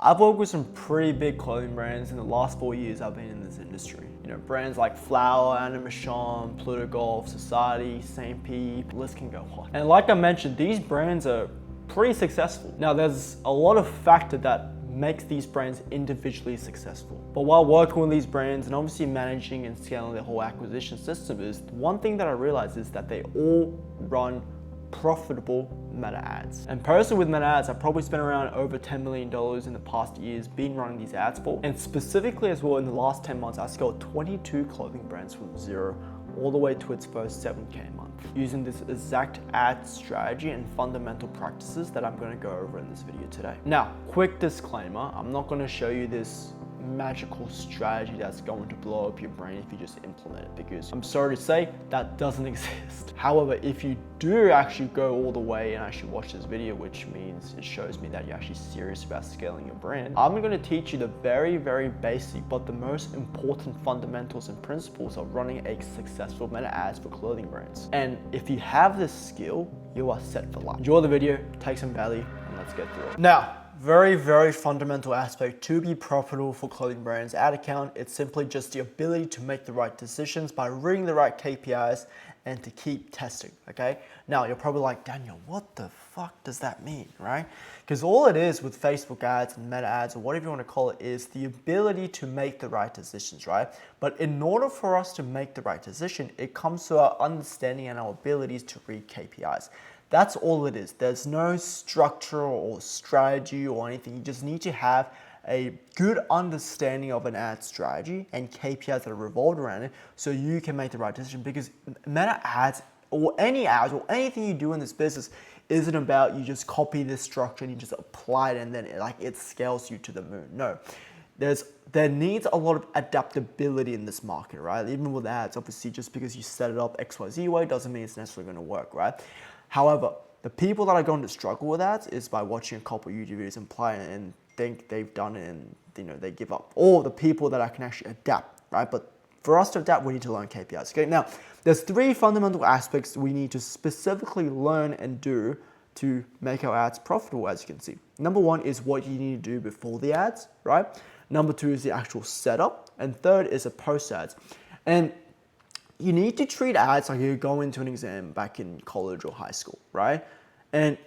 I've worked with some pretty big clothing brands in the last 4 years I've been in this industry. You know, brands like Flower, Anna Michon, Pluto Golf, Society, St. P, the list can go on. And like I mentioned, these brands are pretty successful. Now there's a lot of factor that makes these brands individually successful. But while working with these brands and obviously managing and scaling their whole acquisition system, is one thing that I realized is that they all run profitable Meta ads. And personally with Meta ads, I've probably spent around over $10 million in the past years been running these ads for. And specifically as well, in the last 10 months, I scaled 22 clothing brands from zero all the way to its first 7K a month, using this exact ad strategy and fundamental practices that I'm gonna go over in this video today. Now, quick disclaimer, I'm not gonna show you this magical strategy that's going to blow up your brain if you just implement it, because I'm sorry to say that doesn't exist. However, if you do actually go all the way and actually watch this video, which means it shows me that you're actually serious about scaling your brand, I'm going to teach you the very, very basic but the most important fundamentals and principles of running a successful Meta ads for clothing brands. And if you have this skill, you are set for life. Enjoy the video, take some value, and let's get through it. Now, very, very fundamental aspect to be profitable for clothing brands ad account. It's simply just the ability to make the right decisions by reading the right KPIs and to keep testing, okay? Now, you're probably like, Daniel, what the fuck does that mean, right? Because all it is with Facebook ads and Meta ads, or whatever you want to call it, is the ability to make the right decisions, right? But in order for us to make the right decision, it comes to our understanding and our abilities to read KPIs. That's all it is. There's no structure or strategy or anything. You just need to have a good understanding of an ad strategy and KPIs that are revolved around it so you can make the right decision, because Meta ads or any ads or anything you do in this business isn't about you just copy this structure and you just apply it and then it scales you to the moon. No. There needs a lot of adaptability in this market, right? Even with ads, obviously, just because you set it up XYZ way doesn't mean it's necessarily going to work, right? However, the people that are going to struggle with that is by watching a couple YouTube videos and play and think they've done it and they give up. Or the people that I can actually adapt, right? But for us to adapt, we need to learn KPIs. Okay, now there's 3 fundamental aspects we need to specifically learn and do to make our ads profitable, as you can see. Number 1 is what you need to do before the ads, right? Number 2 is the actual setup, and third is a post ads. And you need to treat ads like you go into an exam back in college or high school, right? And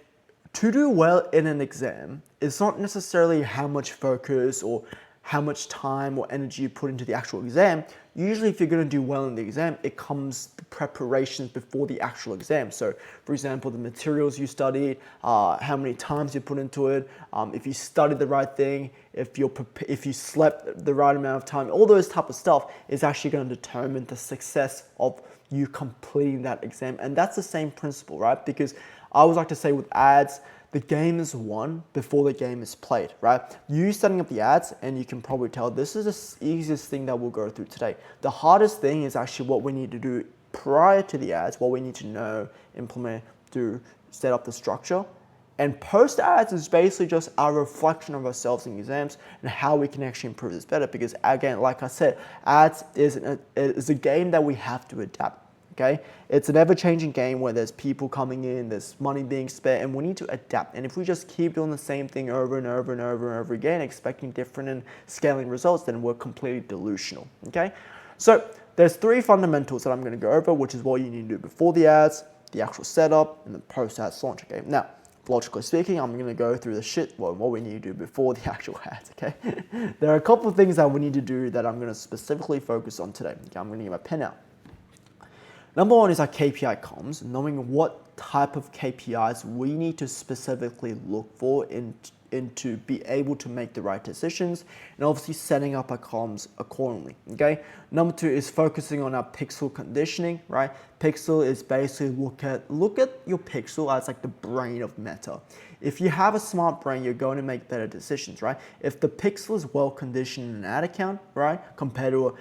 to do well in an exam, it's not necessarily how much focus or how much time or energy you put into the actual exam. Usually if you're going to do well in the exam, it comes the preparations before the actual exam. So for example, the materials you studied, how many times you put into it, if you studied the right thing, if you slept the right amount of time, all those type of stuff is actually going to determine the success of you completing that exam. And that's the same principle, right? Because I always like to say with ads, the game is won before the game is played, right? You setting up the ads, and you can probably tell this is the easiest thing that we'll go through today. The hardest thing is actually what we need to do prior to the ads, what we need to know, implement, do, set up the structure. And post ads is basically just our reflection of ourselves in exams and how we can actually improve this better. Because again, like I said, ads is a game that we have to adapt. Okay, it's an ever-changing game where there's people coming in, there's money being spent, and we need to adapt. And if we just keep doing the same thing over and over and over and over again, expecting different and scaling results, then we're completely delusional. Okay, so there's 3 fundamentals that I'm going to go over, which is what you need to do before the ads, the actual setup, and the post-ads launch. Okay, now logically speaking, I'm going to go through the what we need to do before the actual ads. Okay, there are a couple of things that we need to do that I'm going to specifically focus on today. Okay, I'm going to get my pen out. Number 1 is our KPI comms, knowing what type of KPIs we need to specifically look for in to be able to make the right decisions, and obviously setting up our comms accordingly, okay? Number 2 is focusing on our pixel conditioning, right? Pixel is basically look at your pixel as like the brain of Meta. If you have a smart brain, you're going to make better decisions, right? If the pixel is well conditioned in an ad account, right, compared to a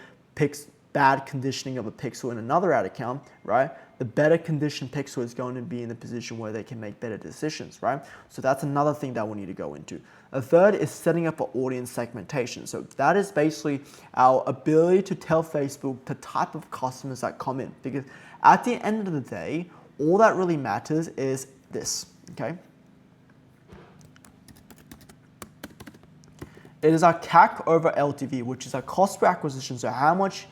bad conditioning of a pixel in another ad account, right? The better conditioned pixel is going to be in the position where they can make better decisions, right? So that's another thing that we need to go into. A third is setting up an audience segmentation. So that is basically our ability to tell Facebook the type of customers that come in, because at the end of the day, all that really matters is this, okay? It is our CAC over LTV, which is our cost per acquisition. So how much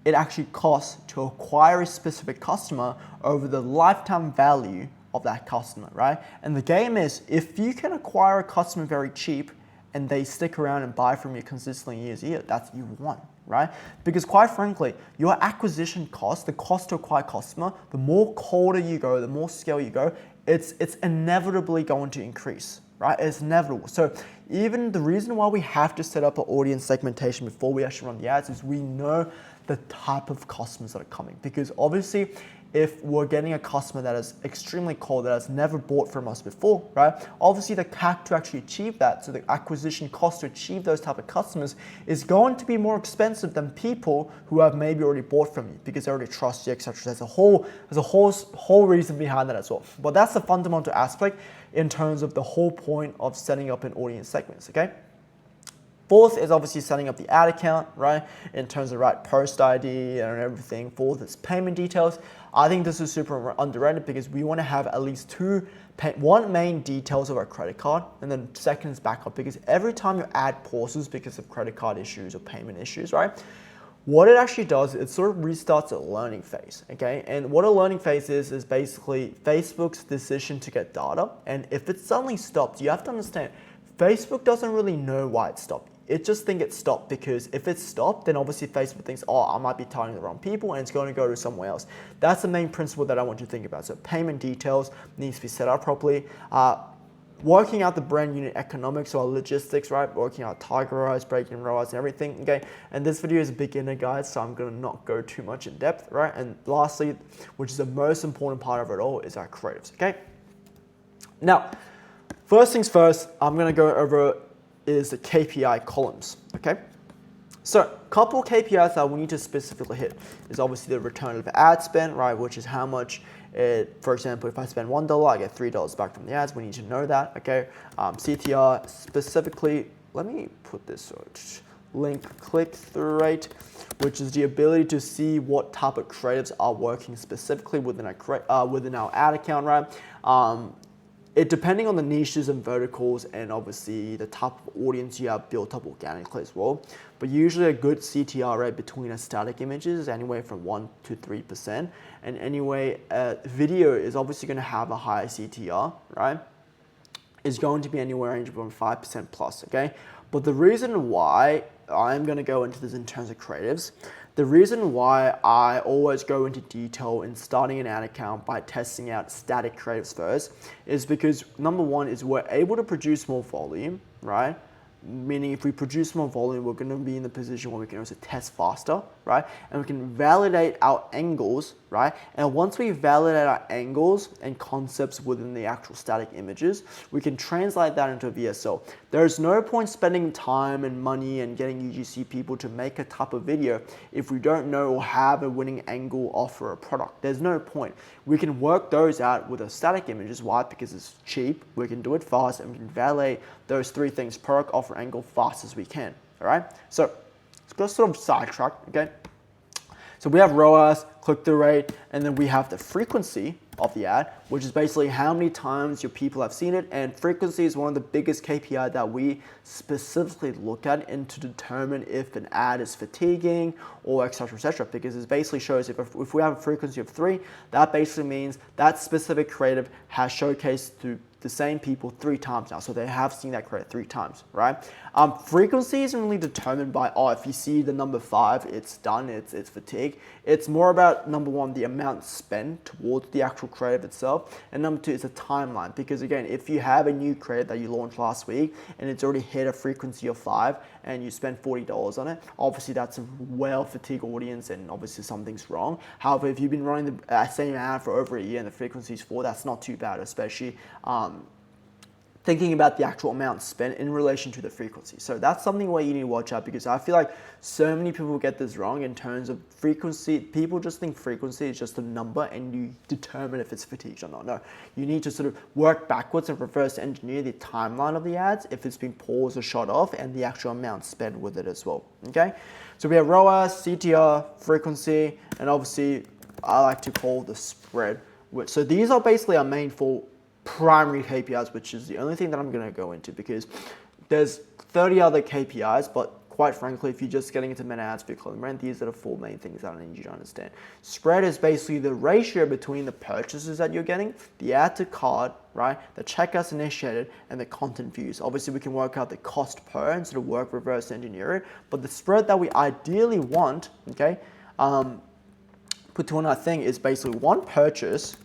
it actually costs to acquire a specific customer over the lifetime value of that customer, right? And the game is, if you can acquire a customer very cheap and they stick around and buy from you consistently years a year, that's you won, right? Because quite frankly, your acquisition cost, the cost to acquire customer, the more colder you go, the more scale you go, it's inevitably going to increase, right? It's inevitable. So even the reason why we have to set up an audience segmentation before we actually run the ads is we know the type of customers that are coming. Because obviously, if we're getting a customer that is extremely cold, that has never bought from us before, right? Obviously the CAC to actually achieve that, so the acquisition cost to achieve those type of customers is going to be more expensive than people who have maybe already bought from you because they already trust you, etc. There's a whole reason behind that as well. But that's the fundamental aspect in terms of the whole point of setting up an audience segments, okay? Fourth is obviously setting up the ad account, right? In terms of right post ID and everything. Fourth is payment details. I think this is super underrated because we want to have at least one main details of our credit card, and then second is backup, because every time your ad pauses because of credit card issues or payment issues, right? What it actually does, it sort of restarts a learning phase, okay? And what a learning phase is basically Facebook's decision to get data. And if it suddenly stops, you have to understand, Facebook doesn't really know why it stopped. It just thinks it stopped because if it stopped, then obviously Facebook thinks, oh, I might be targeting the wrong people and it's going to go to somewhere else. That's the main principle that I want you to think about. So payment details needs to be set up properly. Working out the brand unit economics or logistics, right? Working out target ROAS, break-even ROAS and everything, okay? And this video is a beginner guide, so I'm gonna not go too much in depth, right? And lastly, which is the most important part of it all, is our creatives, okay? Now, first things first, I'm gonna go over is the KPI columns, okay? So a couple KPIs that we need to specifically hit is obviously the return of ad spend, right? Which is how much for example, if I spend $1, I get $3 back from the ads. We need to know that, okay? CTR specifically, let me put this link click-through rate, which is the ability to see what type of creatives are working specifically within our ad account, right? It depending on the niches and verticals and obviously the type of audience you have built up organically as well. But usually a good CTR rate between a static images is anywhere from 1 to 3%. And anyway, video is obviously going to have a higher CTR, right? It's going to be anywhere ranging from 5% plus, okay? But the reason why I'm going to go into this in terms of creatives, the reason why I always go into detail in starting an ad account by testing out static creatives first is because number one is we're able to produce more volume, right? Meaning if we produce more volume, we're going to be in the position where we can also test faster, right? And we can validate our angles, right? And once we validate our angles and concepts within the actual static images, we can translate that into a VSL. There's no point spending time and money and getting UGC people to make a type of video if we don't know or have a winning angle offer a product. There's no point. We can work those out with a static images. Why? Because it's cheap, we can do it fast, and we can validate those three things, product, offer, angle, fast as we can, all right? So let's go sort of sidetrack, okay? So we have ROAS, click-through rate, and then we have the frequency of the ad, which is basically how many times your people have seen it. And frequency is one of the biggest KPI that we specifically look at and to determine if an ad is fatiguing or et cetera, because it basically shows if we have a frequency of 3, that basically means that specific creative has showcased to the same people 3 times now. So they have seen that creative 3 times, right? Frequency isn't really determined by, oh, if you see the number 5, it's done, it's fatigue. It's more about, number 1, the amount spent towards the actual creative itself. And number 2 is a timeline. Because again, if you have a new creative that you launched last week and it's already hit a frequency of 5 and you spend $40 on it, obviously that's a well-fatigued audience and obviously something's wrong. However, if you've been running the same ad for over a year and the frequency is 4, that's not too bad, especially thinking about the actual amount spent in relation to the frequency. So that's something where you need to watch out, because I feel like so many people get this wrong in terms of frequency. People just think frequency is just a number and you determine if it's fatigued or not. No, you need to sort of work backwards and reverse engineer the timeline of the ads, if it's been paused or shot off, and the actual amount spent with it as well, okay? So we have ROAS, CTR, frequency, and obviously I like to call the spread. So these are basically our main 4 primary KPIs, which is the only thing that I'm going to go into, because there's 30 other KPIs, but quite frankly, if you're just getting into meta ads for your clothing brand, these are the 4 main things that I need you to understand. Spread is basically the ratio between the purchases that you're getting, the add to cart, right, the checkouts initiated, and the content views. Obviously, we can work out the cost per and sort of work reverse engineer it, but the spread that we ideally want, okay, put to another thing is basically 1 purchase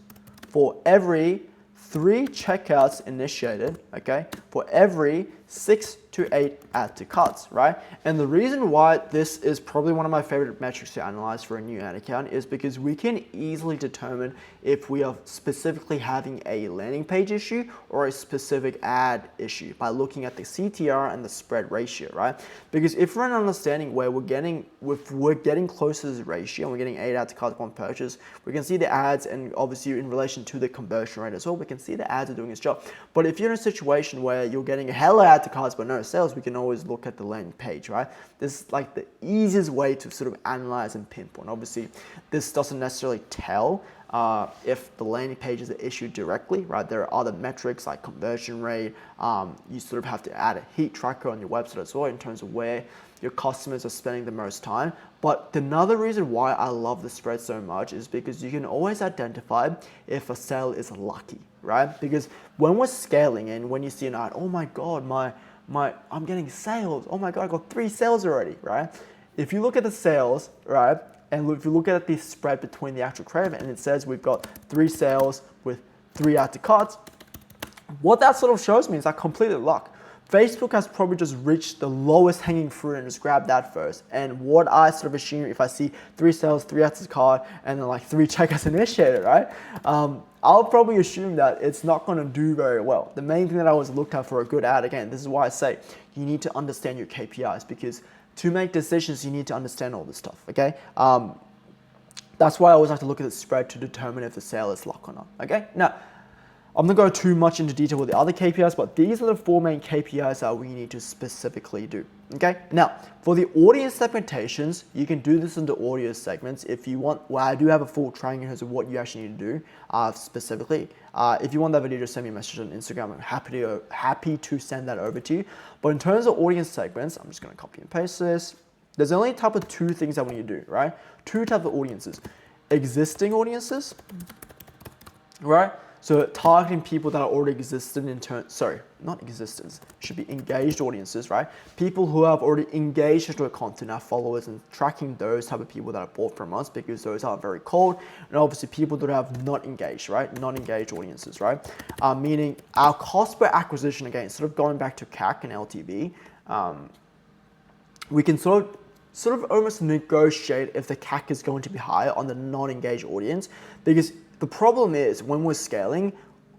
for every 3 checkouts initiated, okay, for every 6 to 8 add to carts, right? And the reason why this is probably one of my favorite metrics to analyze for a new ad account is because we can easily determine if we are specifically having a landing page issue or a specific ad issue by looking at the CTR and the spread ratio, right? Because if we're an understanding where if we're getting close to this ratio and we're getting 8 add to carts 1 purchase, we can see the ads, and obviously in relation to the conversion rate as well, we can see the ads are doing its job. But if you're in a situation where you're getting a hella add to carts but no sales, we can always look at the landing page, right? This is like the easiest way to sort of analyze and pinpoint. Obviously, this doesn't necessarily tell if the landing page is an issue directly, right? There are other metrics like conversion rate. You sort of have to add a heat tracker on your website as well in terms of where your customers are spending the most time. But another reason why I love the spread so much is because you can always identify if a sale is lucky, right? Because when we're scaling and when you see an ad, oh my God, I'm getting sales. Oh my God, I got 3 sales already, right? If you look at the sales, right, and if you look at the spread between the actual creative and it says we've got 3 sales with 3 add to carts, what that sort of shows me is that completely luck. Facebook has probably just reached the lowest hanging fruit and just grabbed that first. And what I sort of assume, if I see 3 sales, 3 add to cart, and then like 3 checkouts initiated, right? I'll probably assume that it's not going to do very well. The main thing that I always look at for a good ad, again, this is why I say you need to understand your KPIs, because to make decisions, you need to understand all this stuff, okay? That's why I always have to look at the spread to determine if the sale is luck or not, okay? Now, I'm not going to go too much into detail with the other KPIs, but these are the 4 main KPIs that we need to specifically do, okay? Now, for the audience segmentations, you can do this into audio segments if you want. Well, I do have a full training in terms of what you actually need to do specifically. If you want that video, just send me a message on Instagram. I'm happy to send that over to you. But in terms of audience segments, I'm just going to copy and paste this. There's only type of 2 things that we need to do, right? 2 types of audiences. Existing audiences, right? So targeting people that are already existed not existence, should be engaged audiences, right? People who have already engaged into our content, our followers, and tracking those type of people that have bought from us, because those are very cold. And obviously people that have not engaged, right? Not engaged audiences, right? Meaning our cost per acquisition, again, sort of going back to CAC and LTV, we can sort of almost negotiate if the CAC is going to be higher on the non-engaged audience, because the problem is when we're scaling,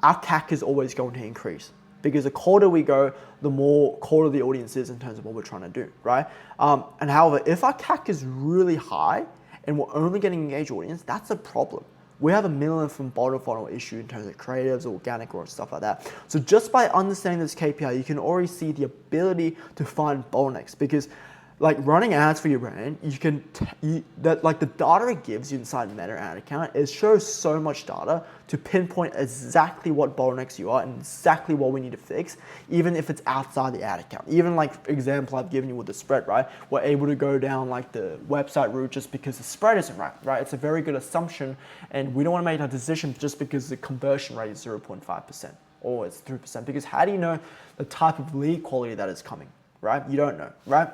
our CAC is always going to increase, because the colder we go, the more colder the audience is in terms of what we're trying to do, right? And however, if our CAC is really high and we're only getting engaged audience, that's a problem. We have a middle from bottom funnel issue in terms of creatives, organic, or stuff like that. So just by understanding this KPI, you can already see the ability to find bottlenecks, because like running ads for your brand, the data it gives you inside Meta ad account, it shows so much data to pinpoint exactly what bottlenecks you are and exactly what we need to fix, even if it's outside the ad account. Even like example I've given you with the spread, right? We're able to go down like the website route just because the spread isn't right? It's a very good assumption, and we don't want to make a decision just because the conversion rate is 0.5% or it's 3%, because how do you know the type of lead quality that is coming, right? You don't know, right?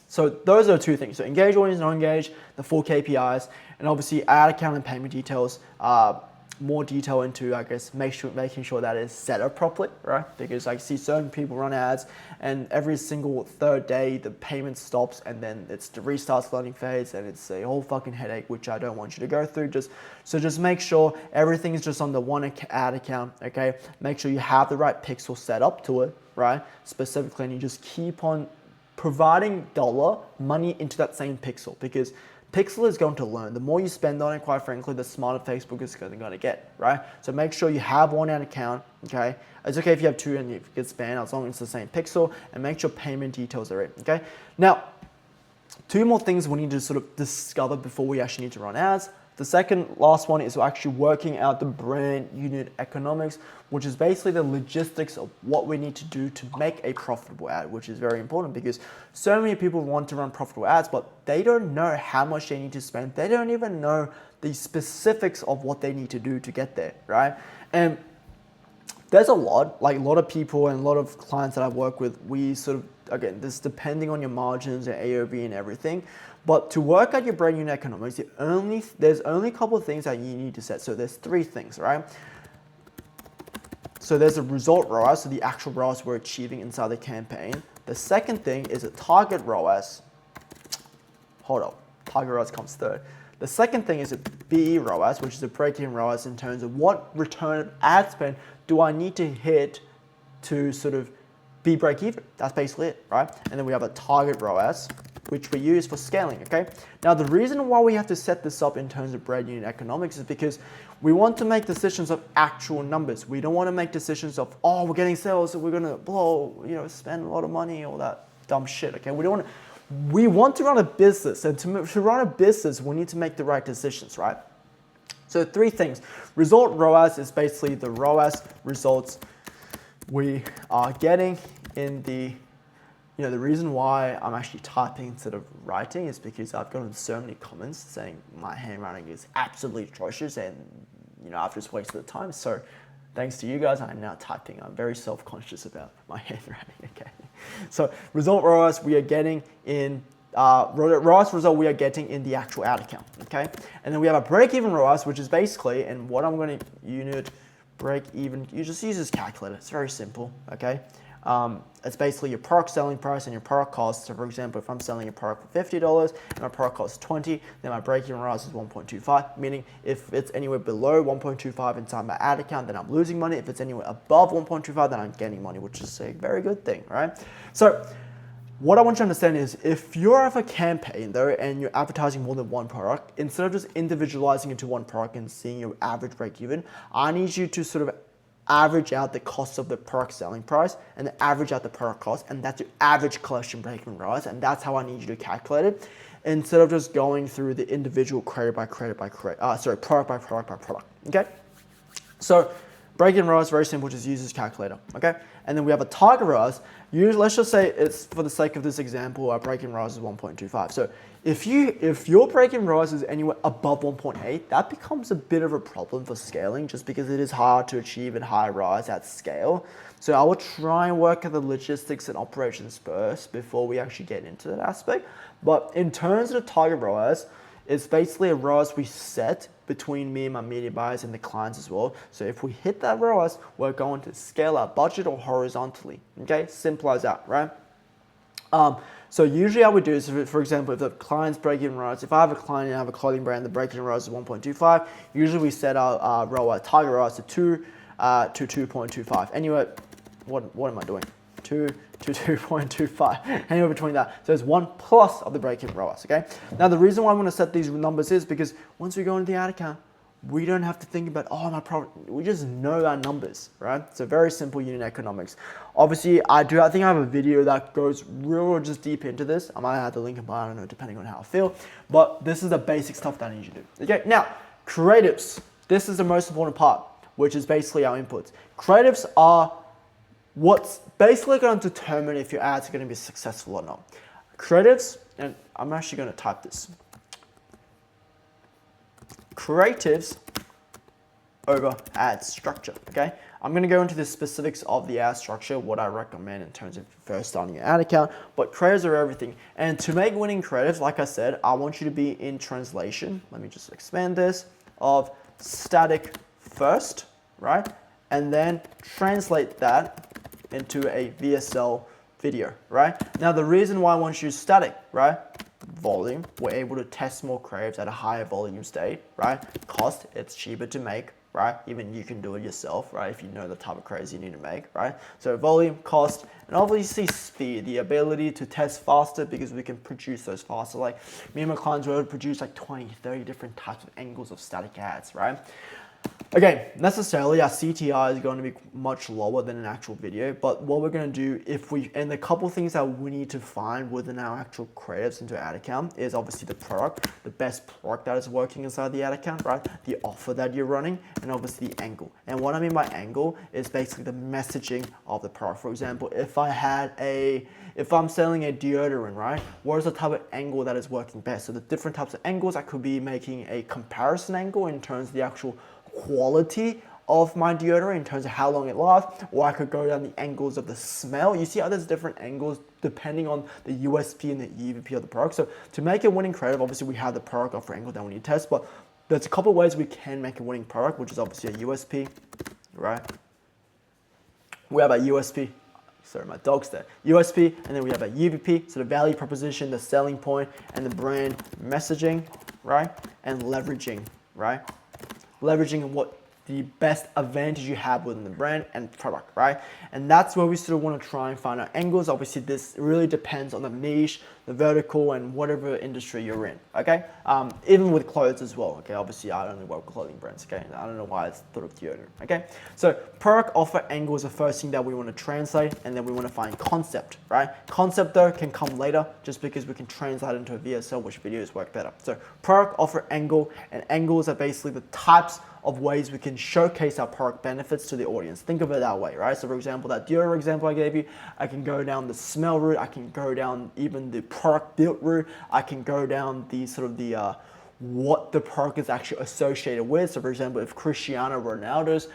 So those are 2 things. So engaged audience, non-engaged, the 4 KPIs, and obviously ad account and payment details. More detail into, I guess, making sure that is set up properly, right? Because I see certain people run ads, and every single 3rd day the payment stops, and then it's the restarts learning phase, and it's a whole fucking headache, which I don't want you to go through. Just make sure everything is just on the 1 ad account, okay? Make sure you have the right pixel set up to it, right? Specifically, and you just keep on providing money into that same pixel, because Pixel is going to learn. The more you spend on it, quite frankly, the smarter Facebook is going to get, right? So make sure you have 1 ad account, okay? It's okay if you have 2 and you get spanned, as long as it's the same pixel, and make sure payment details are in, okay? Now, 2 more things we need to sort of discover before we actually need to run ads. The second last one is actually working out the brand unit economics, which is basically the logistics of what we need to do to make a profitable ad, which is very important because so many people want to run profitable ads, but they don't know how much they need to spend. They don't even know the specifics of what they need to do to get there, right? And there's a lot of people and a lot of clients that I work with, we sort of, again, this is depending on your margins and AOV and everything, but to work out your brand unit economics, there's only a couple of things that you need to set. So there's 3 things, right? So there's a result ROAS, so the actual ROAS we're achieving inside the campaign. The second thing is a target ROAS. Hold up, target ROAS comes third. The second thing is a BE ROAS, which is a break-even ROAS in terms of what return of ad spend do I need to hit to sort of be break-even. That's basically it, right? And then we have a target ROAS, which we use for scaling, okay? Now, the reason why we have to set this up in terms of brand unit economics is because we want to make decisions of actual numbers. We don't want to make decisions of, oh, we're getting sales, so we're gonna spend a lot of money, all that dumb shit, okay? We want to run a business, and to run a business, we need to make the right decisions, right? So 3 things. Result ROAS is basically the ROAS results we are getting in the, the reason why I'm actually typing instead of writing is because I've gotten so many comments saying my handwriting is absolutely atrocious and, I've just wasted the time. So thanks to you guys, I'm now typing. I'm very self-conscious about my handwriting, okay? So result ROAS we are getting in, ROAS result we are getting in the actual ad account, okay? And then we have a break-even ROAS, which is basically, and what I'm going to unit break even, you just use this calculator. It's very simple, okay? It's basically your product selling price and your product cost. So for example, if I'm selling a product for $50 and my product costs $20, then my break-even ROAS is 1.25, meaning if it's anywhere below 1.25 inside my ad account, then I'm losing money. If it's anywhere above 1.25, then I'm gaining money, which is a very good thing, right? So what I want you to understand is if you have a campaign though and you're advertising more than one product, instead of just individualizing into one product and seeing your average break even, I need you to sort of average out the cost of the product selling price and then average out the product cost, and that's your average collection break-even ROAS, and that's how I need you to calculate it instead of just going through the individual product by product, okay? So break-even ROAS, very simple, just use this calculator, okay? And then we have a target ROAS. Let's just say it's, for the sake of this example, our break-even ROAS is 1.25. So if your break-even ROAS is anywhere above 1.8, that becomes a bit of a problem for scaling just because it is hard to achieve at high ROAS at scale. So I will try and work at the logistics and operations first before we actually get into that aspect. But in terms of the target ROAS, it's basically a ROAS we set between me and my media buyers and the clients as well. So if we hit that ROAS, we're going to scale our budget or horizontally. Okay, simple as that, right? So usually I would do is, for example, if the client's break-even ROAS, if I have a client and I have a clothing brand, the break-even ROAS is 1.25. Usually we set our target ROAS to 2.25. Anyway, what am I doing? 2 to 2.25, anywhere between that. So it's 1 plus of the break-even ROAS, okay? Now the reason why I'm gonna set these numbers is because once we go into the ad account, we don't have to think about, oh, my product, we just know our numbers, right? So very simple unit economics. Obviously, I think I have a video that goes real just deep into this. I might have to link it, but I don't know, depending on how I feel. But this is the basic stuff that I need you to do. Okay, now, creatives. This is the most important part, which is basically our inputs. Creatives are what's basically going to determine if your ads are going to be successful or not. Creatives, and I'm actually going to type this. Creatives over ad structure, okay? I'm going to go into the specifics of the ad structure, what I recommend in terms of first starting an ad account, but creatives are everything. And to make winning creatives, like I said, I want you to be in translation. Let me just expand this, of static first, right? And then translate that into a VSL video, right? Now the reason why I want you to use static, right? Volume, we're able to test more creatives at a higher volume state, right? Cost, it's cheaper to make, right? Even you can do it yourself, right? If you know the type of creatives you need to make, right? So volume, cost, and obviously speed, the ability to test faster because we can produce those faster. Like me and my clients were able to produce like 20, 30 different types of angles of static ads, right? Okay, necessarily our CTR is going to be much lower than an actual video, but what we're going to do and the couple things that we need to find within our actual creatives into ad account is obviously the product, the best product that is working inside the ad account, right? The offer that you're running, and obviously the angle. And what I mean by angle is basically the messaging of the product. For example, if I'm selling a deodorant, right? What is the type of angle that is working best? So the different types of angles, I could be making a comparison angle in terms of the actual quality of my deodorant in terms of how long it lasts, or I could go down the angles of the smell. You see how there's different angles depending on the USP and the EVP of the product. So to make a winning creative, obviously we have the product offer angle that we need to test, but there's a couple of ways we can make a winning product, which is obviously a USP, right? We have a USP. Sorry, my dog's there. USP, and then we have a UVP, so the value proposition, the selling point, and the brand messaging, right? And leveraging, right? Leveraging what the best advantage you have within the brand and product, right? And that's where we sort of want to try and find our angles. Obviously, this really depends on the niche, the vertical, and whatever industry you're in, okay? Even with clothes as well, okay? Obviously, I only work with clothing brands, okay? I don't know why it's thought of deodorant, okay? So product offer angle is the first thing that we want to translate, and then we want to find concept, right? Concept, though, can come later just because we can translate into a VSL, which videos work better. So product offer angle, and angles are basically the types of ways we can showcase our product benefits to the audience. Think of it that way, right? So for example, that deodorant example I gave you, I can go down the smell route, I can go down even the product built route, I can go down the sort of the what the product is actually associated with. So for example, if Cristiano Ronaldo's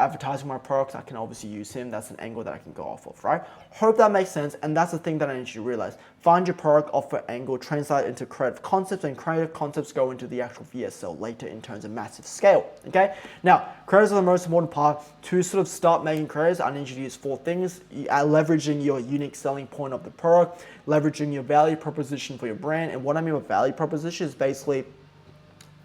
advertising my products, I can obviously use him. That's an angle that I can go off of, right? Hope that makes sense, and that's the thing that I need you to realize. Find your product offer angle, translate it into creative concepts, and creative concepts go into the actual VSL later in terms of massive scale, okay? Now, creatives are the most important part. To sort of start making creatives, I need you to use 4 things. Leveraging your unique selling point of the product, leveraging your value proposition for your brand, and what I mean by value proposition is basically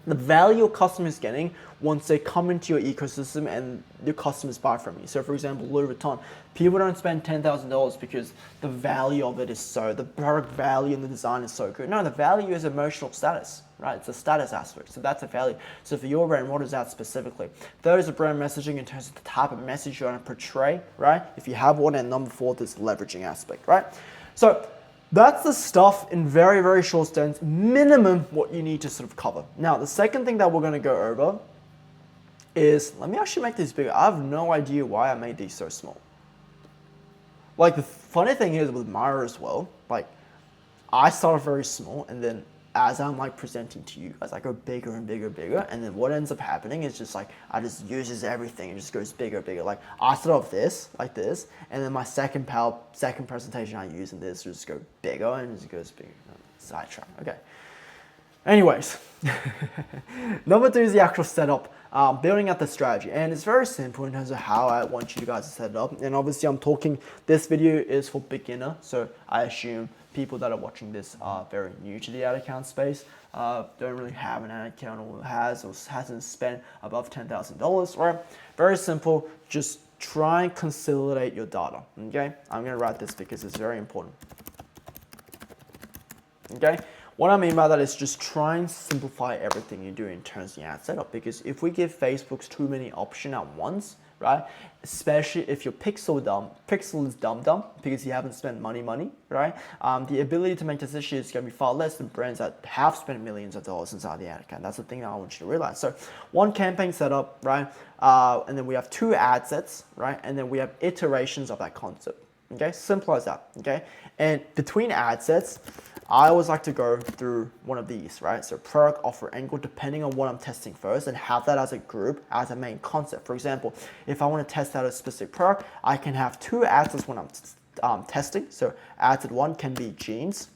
the value your customer is getting once they come into your ecosystem and your customers buy from you. So for example, Louis Vuitton, people don't spend $10,000 because the value of it is the product value and the design is so good. No, the value is emotional status, right? It's a status aspect, so that's a value. So for your brand, what is that specifically? There is a brand messaging in terms of the type of message you want to portray, right? If you have one, and number 4, this leveraging aspect, right? So that's the stuff in very, very short stints, minimum what you need to sort of cover. Now, the second thing that we're going to go over is, let me actually make this bigger. I have no idea why I made these so small. Like, the funny thing is with Myra as well, like, I started very small, and then as I'm like presenting to you guys, I go bigger and bigger and bigger, and then what ends up happening is just like, I just uses everything, it just goes bigger and bigger. Like, I start off this, like this, and then my second presentation I use in this just go bigger, and it just goes bigger. Sidetrack, okay. Anyways, number 2 is the actual setup, building out the strategy, and it's very simple in terms of how I want you guys to set it up. And obviously this video is for beginner, so I assume people that are watching this are very new to the ad account space, don't really have an ad account, or hasn't spent above $10,000, right? Very simple, just try and consolidate your data, okay? I'm gonna write this because it's very important, okay? What I mean by that is just try and simplify everything you do in terms of the ad setup, because if we give Facebook's too many options at once, right? Especially if your pixel is dumb because you haven't spent money, right? The ability to make decisions is going to be far less than brands that have spent millions of dollars inside the ad account. That's the thing that I want you to realize. So 1 campaign setup, right? And then we have 2 ad sets, right? And then we have iterations of that concept. Okay, simple as that. Okay, and between ad sets, I always like to go through one of these, right? So product offer angle, depending on what I'm testing first, and have that as a group, as a main concept. For example, if I want to test out a specific product, I can have 2 ad sets when I'm testing. So ad set 1 can be jeans,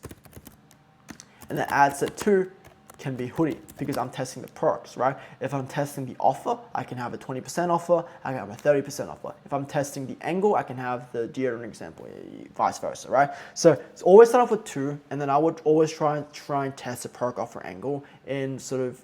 and then ad set 2 can be hoodie, because I'm testing the products, right? If I'm testing the offer, I can have a 20% offer, I can have a 30% offer. If I'm testing the angle, I can have the deodorant example, vice versa, right? So it's always start off with 2, and then I would always try and test the product offer angle in sort of,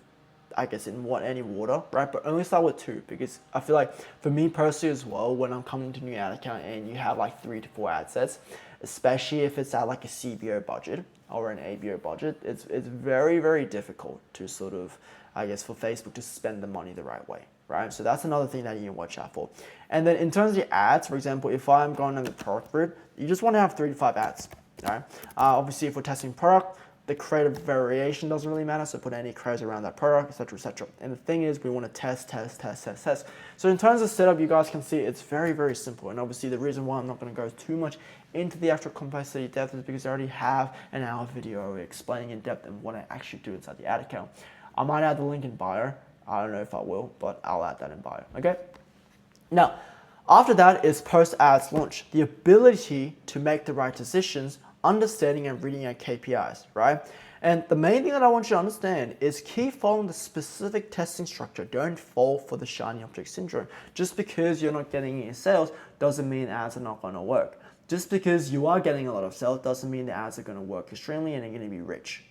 I guess, in any order, right? But only start with 2, because I feel like for me personally as well, when I'm coming to a new ad account and you have like 3 to 4 ad sets, especially if it's at like a CBO budget or an ABO budget, it's very, very difficult to sort of I guess, for Facebook to spend the money the right way, right? So that's another thing that you can watch out for. And then in terms of the ads, for example, if I'm going on the product route, you just want to have 3 to 5 ads, right? Obviously, if we're testing product, the creative variation doesn't really matter, so put any creatives around that product, etc., etc. And the thing is, we want to test. So in terms of setup, you guys can see it's very, very simple. And obviously, the reason why I'm not going to go too much into the actual complexity depth is because I already have an hour video explaining in depth and what I actually do inside the ad account. I might add the link in bio. I don't know if I will, but I'll add that in bio, okay? Now, after that is post-ads launch, the ability to make the right decisions, understanding and reading your KPIs, right? And the main thing that I want you to understand is keep following the specific testing structure. Don't fall for the shiny object syndrome. Just because you're not getting any sales doesn't mean ads are not going to work. Just because you are getting a lot of sales doesn't mean the ads are going to work extremely and you're going to be rich.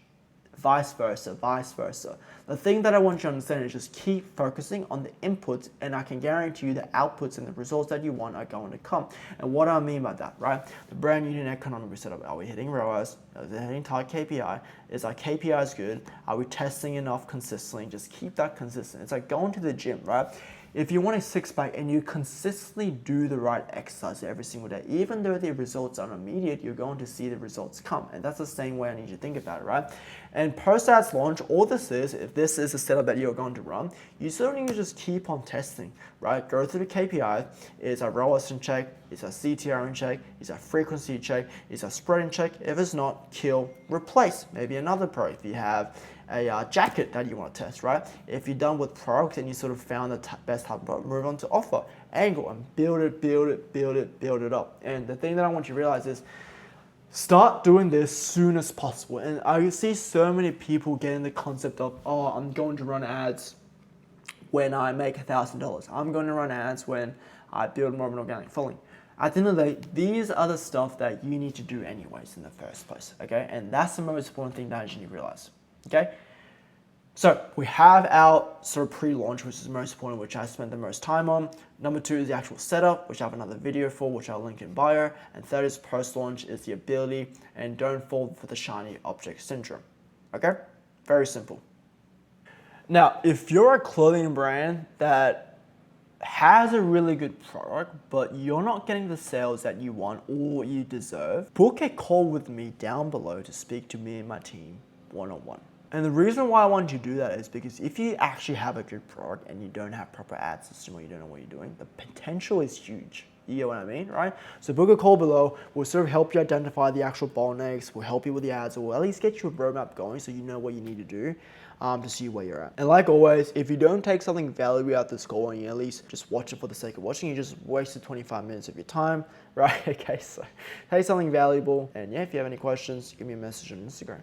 Vice versa. The thing that I want you to understand is just keep focusing on the inputs, and I can guarantee you the outputs and the results that you want are going to come. And what I mean by that, right? The brand unit economic setup. Are we hitting ROAS? Are we hitting target KPI? Is our KPIs good? Are we testing enough consistently? Just keep that consistent. It's like going to the gym, right? If you want a six-pack and you consistently do the right exercise every single day, even though the results aren't immediate, you're going to see the results come. And that's the same way I need you to think about it, right? And post-ads launch, all this is, if this is a setup that you're going to run, you still need to just keep on testing, right? Go through the KPI. Is a ROAS in check? Is a CTR in check? Is a frequency check? Is a spread in check? If it's not, kill, replace. Maybe another pro. If you have a jacket that you want to test, right? If you're done with product and you sort of found the best type of product, move on to offer, angle, and build it up. And the thing that I want you to realize is start doing this soon as possible. And I see so many people getting the concept of, oh, I'm going to run ads when I make $1,000. I'm going to run ads when I build more of an organic following. At the end of the day, these are the stuff that you need to do anyways in the first place, okay? And that's the most important thing that you need to realize. Okay, so we have our sort of pre-launch, which is the most important, which I spent the most time on. Number 2 is the actual setup, which I have another video for, which I'll link in bio. And 3rd is post-launch, is the ability, and don't fall for the shiny object syndrome. Okay, very simple. Now, if you're a clothing brand that has a really good product, but you're not getting the sales that you want or you deserve, book a call with me down below to speak to me and my team one-on-one. And the reason why I want you to do that is because if you actually have a good product and you don't have proper ad system or you don't know what you're doing, the potential is huge. You know what I mean, right? So book a call below. We'll sort of help you identify the actual bottlenecks. We'll help you with the ads, or we'll at least get you a roadmap going so you know what you need to do to see where you're at. And like always, if you don't take something valuable out this call and you at least just watch it for the sake of watching, you just wasted 25 minutes of your time, right? Okay, so take something valuable. And yeah, if you have any questions, give me a message on Instagram.